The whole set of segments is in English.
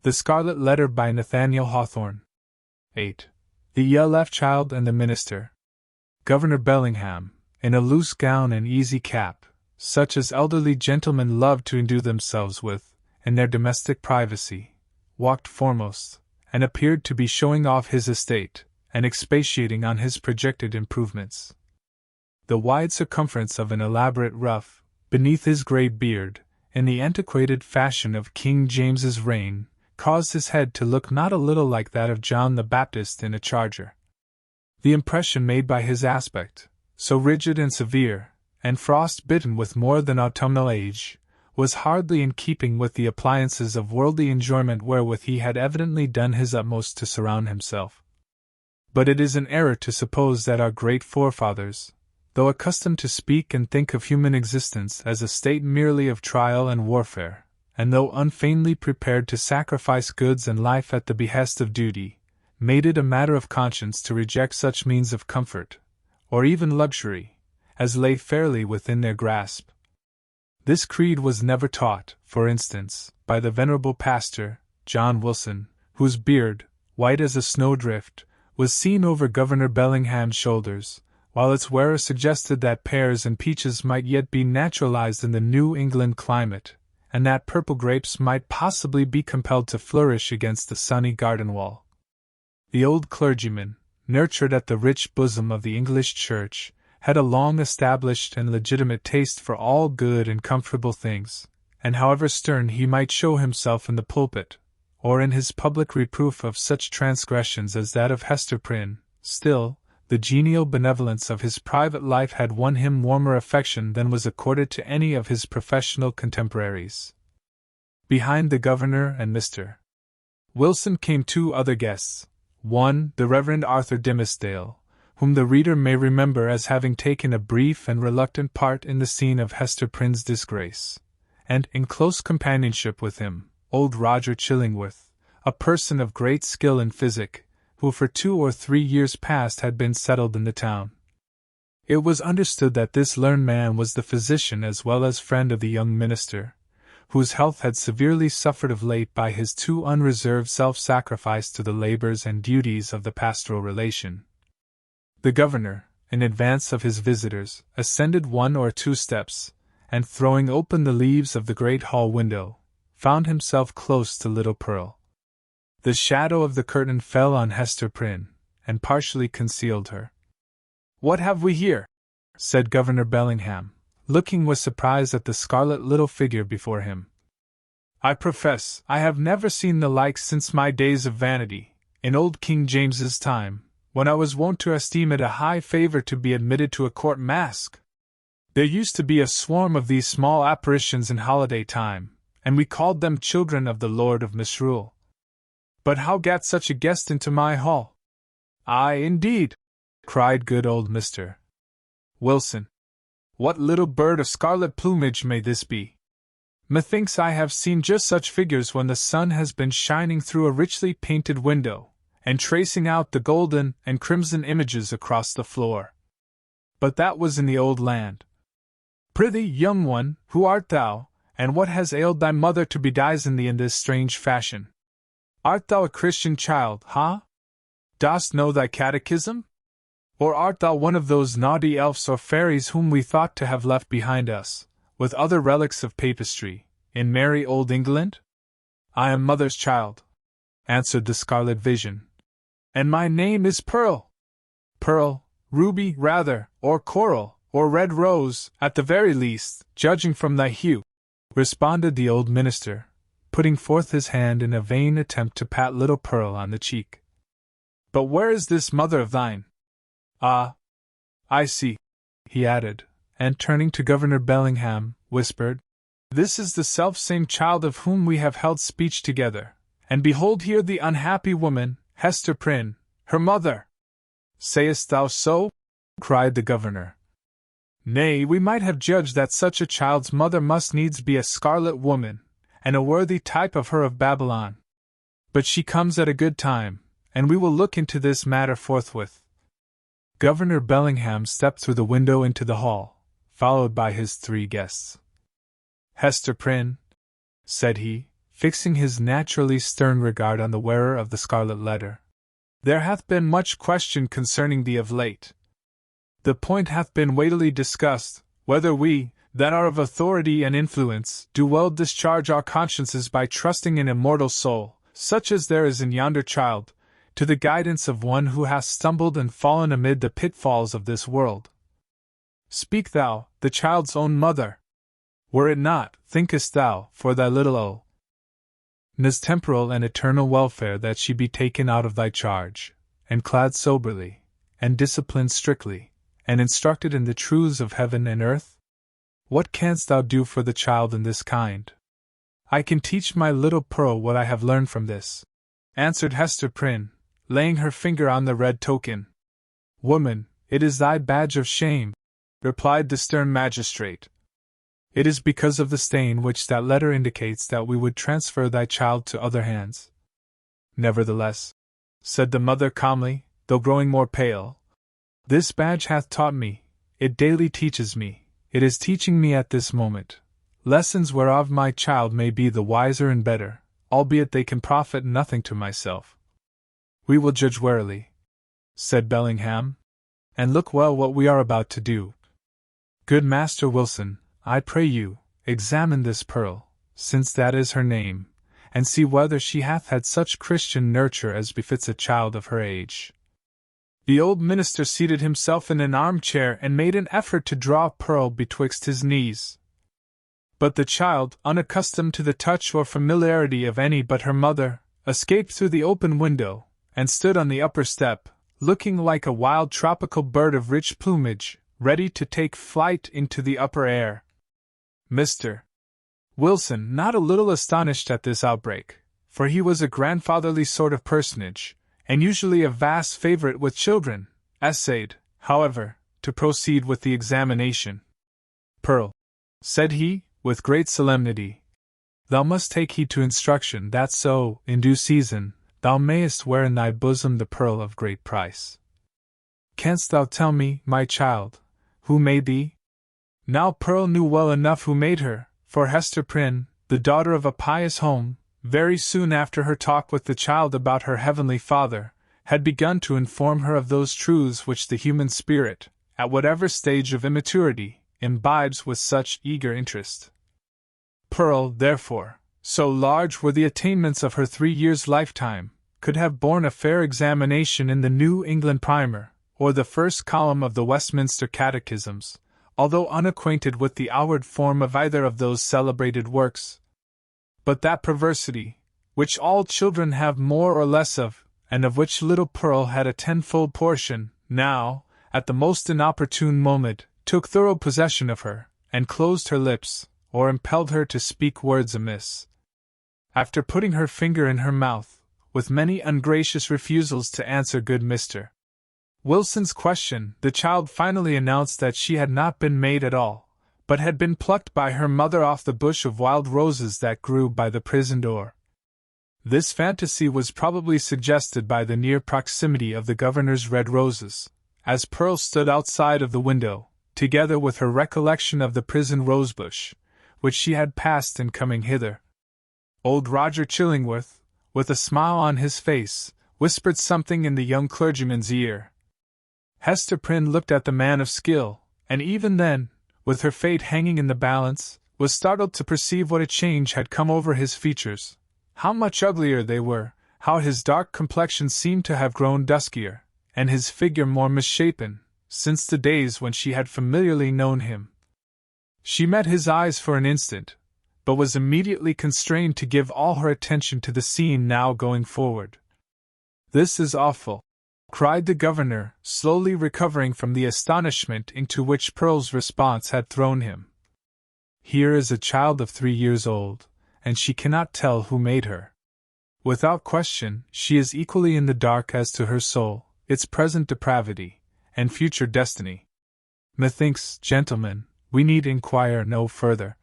The Scarlet Letter by Nathaniel Hawthorne. 8. The ELF Child and the Minister. Governor Bellingham, in a loose gown and easy cap, such as elderly gentlemen love to endue themselves with, in their domestic privacy, walked foremost, and appeared to be showing off his estate, and expatiating on his projected improvements. The wide circumference of an elaborate ruff, beneath his grey beard, in the antiquated fashion of King James's reign, caused his head to look not a little like that of John the Baptist in a charger. The impression made by his aspect, so rigid and severe, and frost-bitten with more than autumnal age, was hardly in keeping with the appliances of worldly enjoyment wherewith he had evidently done his utmost to surround himself. But it is an error to suppose that our great forefathers, though accustomed to speak and think of human existence as a state merely of trial and warfare, and though unfeignedly prepared to sacrifice goods and life at the behest of duty, made it a matter of conscience to reject such means of comfort, or even luxury, as lay fairly within their grasp. This creed was never taught, for instance, by the venerable pastor, John Wilson, whose beard, white as a snowdrift, was seen over Governor Bellingham's shoulders, while its wearer suggested that pears and peaches might yet be naturalized in the New England climate, and that purple grapes might possibly be compelled to flourish against the sunny garden wall. The old clergyman, nurtured at the rich bosom of the English Church, had a long established and legitimate taste for all good and comfortable things, and however stern he might show himself in the pulpit, or in his public reproof of such transgressions as that of Hester Prynne, still, the genial benevolence of his private life had won him warmer affection than was accorded to any of his professional contemporaries. Behind the governor and Mr. Wilson came two other guests, one, the Reverend Arthur Dimmesdale, whom the reader may remember as having taken a brief and reluctant part in the scene of Hester Prynne's disgrace, and, in close companionship with him, old Roger Chillingworth, a person of great skill in physic, who for 2 or 3 years past had been settled in the town. It was understood that this learned man was the physician as well as friend of the young minister, whose health had severely suffered of late by his too unreserved self-sacrifice to the labors and duties of the pastoral relation. The governor, in advance of his visitors, ascended 1 or 2 steps, and throwing open the leaves of the great hall window, found himself close to little Pearl. The shadow of the curtain fell on Hester Prynne, and partially concealed her. "What have we here?" said Governor Bellingham, looking with surprise at the scarlet little figure before him. "I profess I have never seen the like since my days of vanity, in old King James's time, when I was wont to esteem it a high favor to be admitted to a court masque. There used to be a swarm of these small apparitions in holiday time, and we called them children of the Lord of Misrule. But how gat such a guest into my hall?" "Aye, indeed!" cried good old Mr. Wilson. "What little bird of scarlet plumage may this be? Methinks I have seen just such figures when the sun has been shining through a richly painted window, and tracing out the golden and crimson images across the floor. But that was in the old land. Prithee, young one, who art thou, and what has ailed thy mother to bedizen thee in this strange fashion? Art thou a Christian child, ha? Dost know thy catechism? Or art thou one of those naughty elves or fairies whom we thought to have left behind us, with other relics of papistry, in merry old England?" "I am mother's child," answered the scarlet vision. "And my name is Pearl." "Pearl, ruby, rather, or coral, or red rose, at the very least, judging from thy hue," responded the old minister, putting forth his hand in a vain attempt to pat little Pearl on the cheek. "But where is this mother of thine? Ah, I see," he added, and turning to Governor Bellingham, whispered, "This is the self-same child of whom we have held speech together, and behold here the unhappy woman, Hester Prynne, her mother." "Sayest thou so?" cried the governor. "Nay, we might have judged that such a child's mother must needs be a scarlet woman, and a worthy type of her of Babylon. But she comes at a good time, and we will look into this matter forthwith." Governor Bellingham stepped through the window into the hall, followed by his 3 guests. "Hester Prynne," said he, fixing his naturally stern regard on the wearer of the scarlet letter. There hath been much question concerning thee of late. The point hath been weightily discussed, whether we, that are of authority and influence, do well discharge our consciences by trusting an immortal soul, such as there is in yonder child, to the guidance of one who hath stumbled and fallen amid the pitfalls of this world. Speak thou, the child's own mother. Were it not, thinkest thou, for thy little N's temporal and eternal welfare that she be taken out of thy charge, and clad soberly, and disciplined strictly, and instructed in the truths of heaven and earth? What canst thou do for the child in this kind? I can teach my little Pearl what I have learned from this, answered Hester Prynne, laying her finger on the red token. Woman, it is thy badge of shame, replied the stern magistrate. It is because of the stain which that letter indicates that we would transfer thy child to other hands. Nevertheless, said the mother calmly, though growing more pale, this badge hath taught me, it daily teaches me, it is teaching me at this moment, lessons whereof my child may be the wiser and better, albeit they can profit nothing to myself. We will judge warily, said Bellingham, and look well what we are about to do. Good Master Wilson, I pray you, examine this Pearl, since that is her name, and see whether she hath had such Christian nurture as befits a child of her age. The old minister seated himself in an armchair and made an effort to draw Pearl betwixt his knees. But the child, unaccustomed to the touch or familiarity of any but her mother, escaped through the open window, and stood on the upper step, looking like a wild tropical bird of rich plumage, ready to take flight into the upper air. Mr. Wilson, not a little astonished at this outbreak, for he was a grandfatherly sort of personage, and usually a vast favorite with children, essayed, however, to proceed with the examination. Pearl, said he, with great solemnity, thou must take heed to instruction that so, in due season, thou mayest wear in thy bosom the pearl of great price. Canst thou tell me, my child, who made thee? Now Pearl knew well enough who made her, for Hester Prynne, the daughter of a pious home, very soon after her talk with the child about her heavenly Father, had begun to inform her of those truths which the human spirit, at whatever stage of immaturity, imbibes with such eager interest. Pearl, therefore, so large were the attainments of her 3 years' lifetime, could have borne a fair examination in the New England Primer, or the first column of the Westminster Catechisms, although unacquainted with the outward form of either of those celebrated works. But that perversity, which all children have more or less of, and of which little Pearl had a tenfold portion, now, at the most inopportune moment, took thorough possession of her, and closed her lips, or impelled her to speak words amiss. After putting her finger in her mouth, with many ungracious refusals to answer good Mr. Wilson's question, the child finally announced that she had not been made at all, but had been plucked by her mother off the bush of wild roses that grew by the prison door. This fantasy was probably suggested by the near proximity of the governor's red roses, as Pearl stood outside of the window, together with her recollection of the prison rosebush, which she had passed in coming hither. Old Roger Chillingworth, with a smile on his face, whispered something in the young clergyman's ear. Hester Prynne looked at the man of skill, and even then, with her fate hanging in the balance, was startled to perceive what a change had come over his features, how much uglier they were, how his dark complexion seemed to have grown duskier, and his figure more misshapen, since the days when she had familiarly known him. She met his eyes for an instant, but was immediately constrained to give all her attention to the scene now going forward. "This is awful," cried the governor, slowly recovering from the astonishment into which Pearl's response had thrown him. "Here is a child of 3 years old, and she cannot tell who made her. Without question, she is equally in the dark as to her soul, its present depravity, and future destiny. Methinks, gentlemen, we need inquire no further."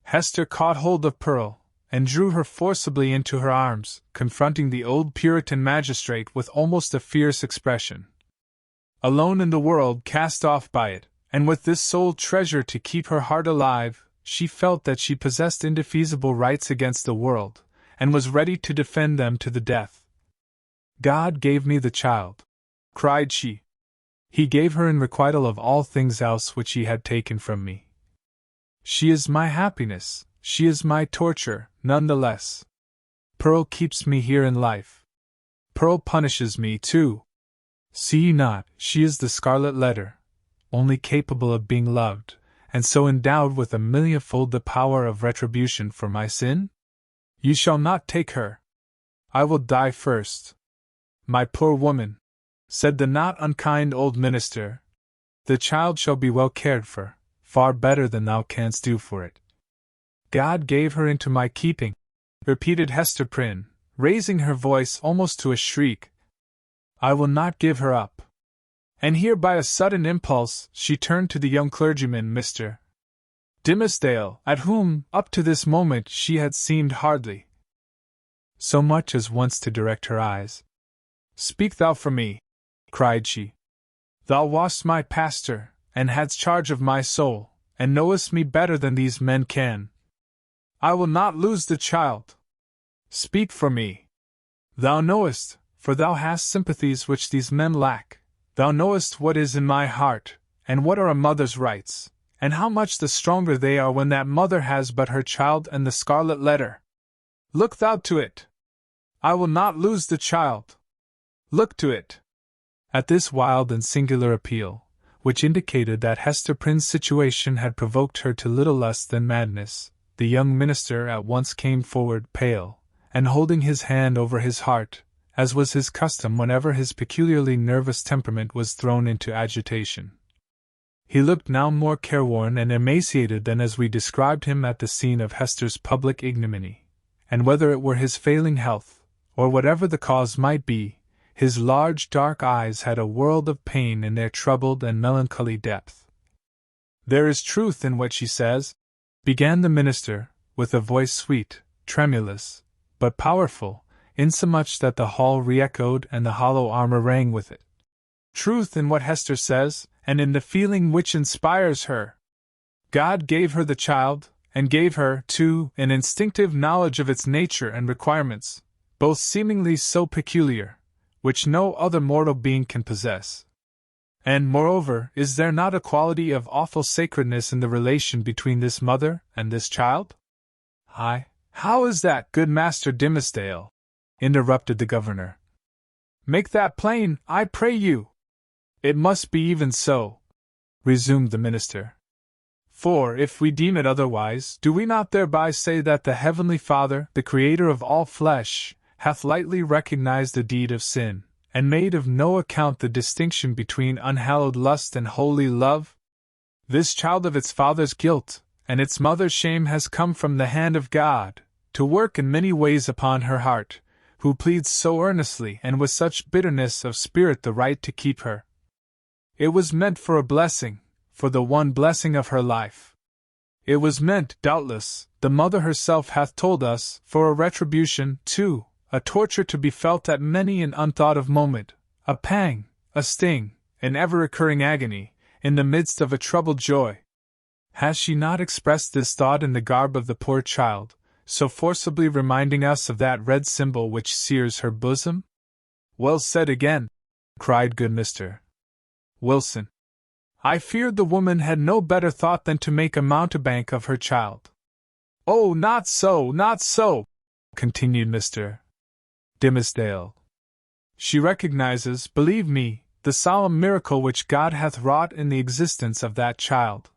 Hester caught hold of Pearl, and drew her forcibly into her arms, confronting the old Puritan magistrate with almost a fierce expression. Alone in the world, cast off by it, and with this sole treasure to keep her heart alive, she felt that she possessed indefeasible rights against the world, and was ready to defend them to the death. "God gave me the child," cried she. "He gave her in requital of all things else which He had taken from me. She is my happiness, she is my torture, none the less. Pearl keeps me here in life. Pearl punishes me, too. See ye not, she is the scarlet letter, only capable of being loved, and so endowed with a millionfold the power of retribution for my sin? You shall not take her. I will die first." "My poor woman," said the not unkind old minister, "the child shall be well cared for, far better than thou canst do for it." "God gave her into my keeping," repeated Hester Prynne, raising her voice almost to a shriek. "I will not give her up." And here by a sudden impulse she turned to the young clergyman, Mr. Dimmesdale, at whom, up to this moment, she had seemed hardly so much as once to direct her eyes. "Speak thou for me," cried she. "Thou wast my pastor, and hadst charge of my soul, and knowest me better than these men can. I will not lose the child. Speak for me. Thou knowest, for thou hast sympathies which these men lack, thou knowest what is in my heart, and what are a mother's rights, and how much the stronger they are when that mother has but her child and the scarlet letter. Look thou to it. I will not lose the child. Look to it." At this wild and singular appeal, which indicated that Hester Prynne's situation had provoked her to little less than madness, the young minister at once came forward pale, and holding his hand over his heart, as was his custom whenever his peculiarly nervous temperament was thrown into agitation. He looked now more careworn and emaciated than as we described him at the scene of Hester's public ignominy, and whether it were his failing health, or whatever the cause might be, his large dark eyes had a world of pain in their troubled and melancholy depth. "There is truth in what she says," began the minister, with a voice sweet, tremulous, but powerful, insomuch that the hall re-echoed and the hollow armor rang with it. "Truth in what Hester says, and in the feeling which inspires her. God gave her the child, and gave her, too, an instinctive knowledge of its nature and requirements, both seemingly so peculiar, which no other mortal being can possess. And, moreover, is there not a quality of awful sacredness in the relation between this mother and this child?" "How is that, good Master Dimmesdale?" interrupted the governor. "Make that plain, I pray you." "It must be even so," resumed the minister. "For, if we deem it otherwise, do we not thereby say that the Heavenly Father, the Creator of all flesh, hath lightly recognized the deed of sin, and made of no account the distinction between unhallowed lust and holy love? This child of its father's guilt, and its mother's shame has come from the hand of God, to work in many ways upon her heart, who pleads so earnestly and with such bitterness of spirit the right to keep her. It was meant for a blessing, for the one blessing of her life. It was meant, doubtless, the mother herself hath told us, for a retribution, too, a torture to be felt at many an unthought of moment, a pang, a sting, an ever-recurring agony, in the midst of a troubled joy. Has she not expressed this thought in the garb of the poor child, so forcibly reminding us of that red symbol which sears her bosom? Well said again, cried good Mr. Wilson. I feared the woman had no better thought than to make a mountebank of her child. Oh, not so, continued Mr. Dimmesdale. She recognizes, believe me, the solemn miracle which God hath wrought in the existence of that child.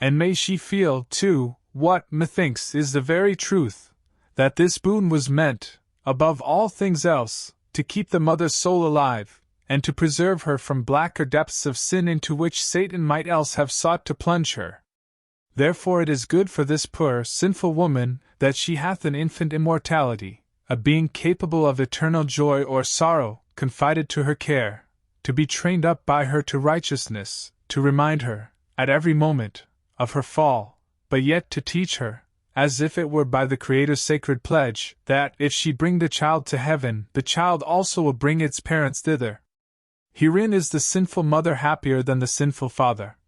And may she feel, too, what, methinks, is the very truth, that this boon was meant, above all things else, to keep the mother's soul alive, and to preserve her from blacker depths of sin into which Satan might else have sought to plunge her. Therefore it is good for this poor, sinful woman, that she hath an infant immortality, a being capable of eternal joy or sorrow, confided to her care, to be trained up by her to righteousness, to remind her, at every moment, of her fall, but yet to teach her, as if it were by the Creator's sacred pledge, that, if she bring the child to heaven, the child also will bring its parents thither. Herein is the sinful mother happier than the sinful father.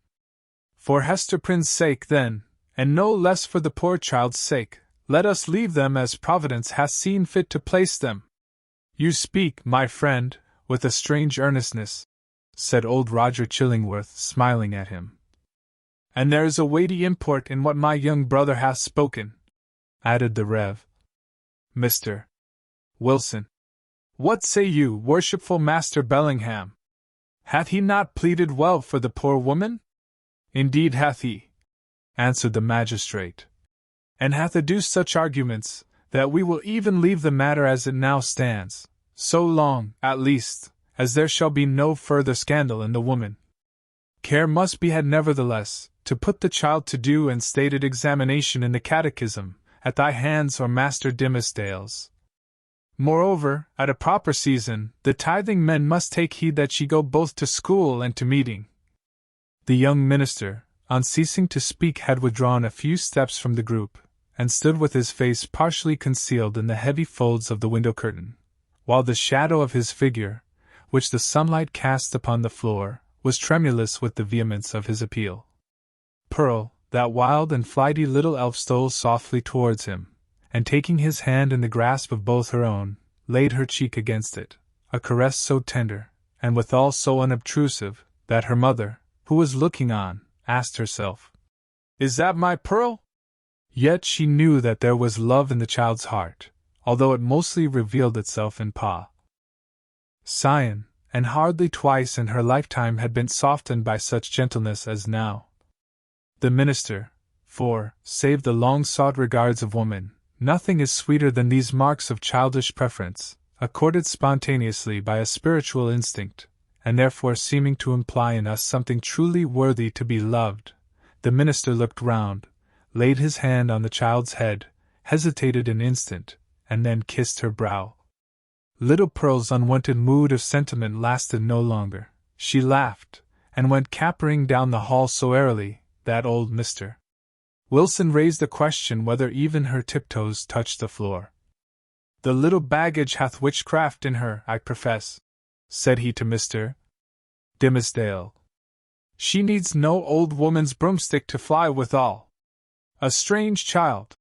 For Hester Prynne's sake, then, and no less for the poor child's sake, let us leave them as Providence hath seen fit to place them. You speak, my friend, with a strange earnestness, said old Roger Chillingworth, smiling at him. And there is a weighty import in what my young brother hath spoken, added the Rev. Mr. Wilson. What say you, worshipful Master Bellingham? Hath he not pleaded well for the poor woman? Indeed hath he, answered the magistrate, and hath adduced such arguments, that we will even leave the matter as it now stands, so long, at least, as there shall be no further scandal in the woman. Care must be had nevertheless, to put the child to due and stated examination in the catechism, at thy hands or Master Dimmesdale's. Moreover, at a proper season, the tithing men must take heed that she go both to school and to meeting. The young minister, on ceasing to speak, had withdrawn a few steps from the group, and stood with his face partially concealed in the heavy folds of the window curtain, while the shadow of his figure, which the sunlight cast upon the floor, was tremulous with the vehemence of his appeal. Pearl, that wild and flighty little elf, stole softly towards him, and taking his hand in the grasp of both her own, laid her cheek against it, a caress so tender, and withal so unobtrusive, that her mother, who was looking on, asked herself, "Is that my Pearl?" Yet she knew that there was love in the child's heart, although it mostly revealed itself in Pa. Sion, and hardly twice in her lifetime had been softened by such gentleness as now. The minister, for, save the long-sought regards of woman, nothing is sweeter than these marks of childish preference, accorded spontaneously by a spiritual instinct, and therefore seeming to imply in us something truly worthy to be loved. The minister looked round, laid his hand on the child's head, hesitated an instant, and then kissed her brow. Little Pearl's unwonted mood of sentiment lasted no longer. She laughed, and went capering down the hall so airily, that old Mr. Wilson raised the question whether even her tiptoes touched the floor. "The little baggage hath witchcraft in her, I profess," said he to Mr. Dimmesdale. "She needs no old woman's broomstick to fly withal." "A strange child,"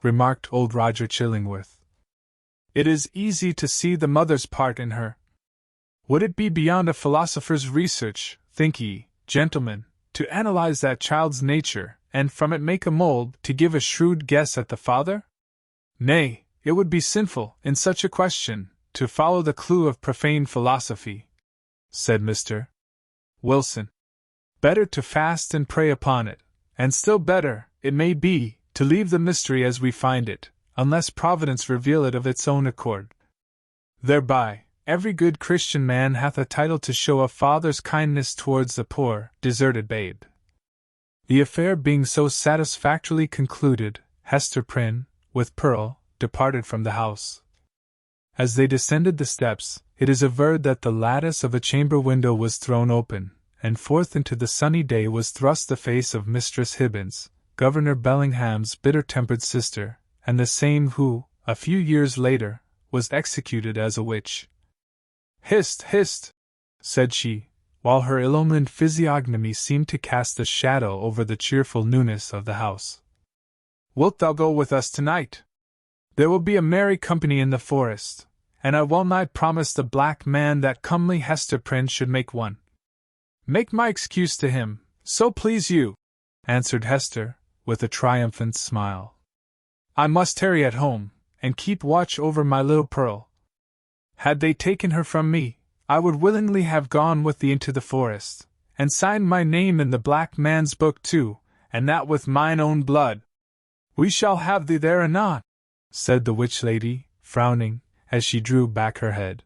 remarked old Roger Chillingworth. "It is easy to see the mother's part in her. Would it be beyond a philosopher's research, think ye, gentlemen, to analyze that child's nature, and from it make a mold to give a shrewd guess at the father? Nay, it would be sinful, in such a question, to follow the clue of profane philosophy," said Mr. Wilson. "Better to fast and pray upon it, and still better, it may be, to leave the mystery as we find it, unless Providence reveal it of its own accord. Thereby, every good Christian man hath a title to show a father's kindness towards the poor, deserted babe." The affair being so satisfactorily concluded, Hester Prynne, with Pearl, departed from the house. As they descended the steps, it is averred that the lattice of a chamber window was thrown open, and forth into the sunny day was thrust the face of Mistress Hibbins, Governor Bellingham's bitter-tempered sister, and the same who, a few years later, was executed as a witch. "Hist, hist!" said she, while her ill-omened physiognomy seemed to cast a shadow over the cheerful newness of the house. "Wilt thou go with us tonight? There will be a merry company in the forest, and I well nigh promised the black man that comely Hester Prynne should make one." "Make my excuse to him, so please you," answered Hester, with a triumphant smile. "I must tarry at home, and keep watch over my little Pearl. Had they taken her from me, I would willingly have gone with thee into the forest, and signed my name in the black man's book too, and that with mine own blood." "We shall have thee there anon," said the witch lady, frowning, as she drew back her head.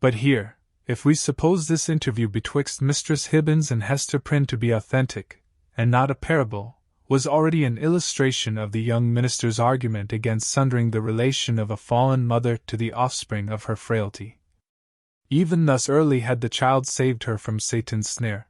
But here, if we suppose this interview betwixt Mistress Hibbins and Hester Prynne to be authentic, and not a parable, was already an illustration of the young minister's argument against sundering the relation of a fallen mother to the offspring of her frailty. Even thus early had the child saved her from Satan's snare.